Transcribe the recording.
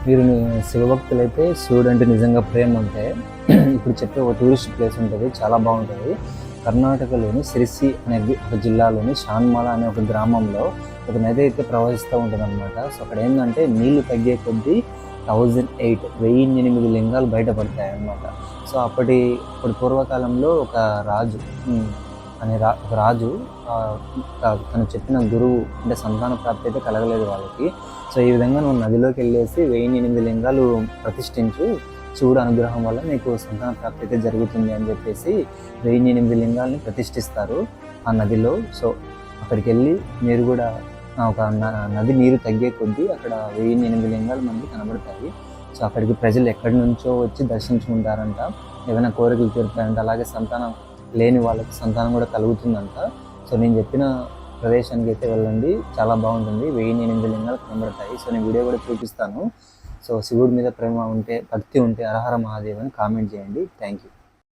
మీరు శివభక్తులైతే శివుడు అంటే నిజంగా ప్రేమ ఉంటే ఇప్పుడు చెప్పే ఒక టూరిస్ట్ ప్లేస్ ఉంటుంది, చాలా బాగుంటుంది. కర్ణాటకలోని సిరిసి అనే ఒక జిల్లాలోని షాన్మాల అనే ఒక గ్రామంలో ఒక నది అయితే ప్రవహిస్తూ ఉంటుంది అనమాట. సో అక్కడ ఏంటంటే నీళ్లు తగ్గే కొద్దీ 1008 లింగాలు బయటపడతాయి అన్నమాట. సో అప్పటి పూర్వకాలంలో ఒక రాజు ఒక రాజు తను చెప్పిన గురువు అంటే సంతాన ప్రాప్తి అయితే కలగలేదు వాళ్ళకి. సో ఈ విధంగా నువ్వు నదిలోకి వెళ్ళేసి 1008 లింగాలు ప్రతిష్ఠించు, శివుడు అనుగ్రహం వల్ల నీకు సంతాన ప్రాప్తి అయితే జరుగుతుంది అని చెప్పేసి 1008 లింగాలని ప్రతిష్ఠిస్తారు ఆ నదిలో. సో అక్కడికి వెళ్ళి మీరు కూడా ఒక నది నీరు తగ్గే కొద్దీ అక్కడ 1008 లింగాలు మనకి కనబడతాయి. సో అక్కడికి ప్రజలు ఎక్కడి నుంచో వచ్చి దర్శించుకుంటారంట, ఏమైనా కోరికలు తీరుతాయంట, అలాగే సంతానం లేని వాళ్ళకి సంతానం కూడా కలుగుతుందంట. సో నేను చెప్పిన ప్రదేశానికి అయితే వెళ్ళండి, చాలా బాగుంటుంది. 1008 లింగాలు కనబడతాయి. సో నేను వీడియో కూడా చూపిస్తాను. సో శివుడి మీద ప్రేమ ఉంటే, భక్తి ఉంటే హరహర మహాదేవ్ అని కామెంట్ చేయండి. Thank you.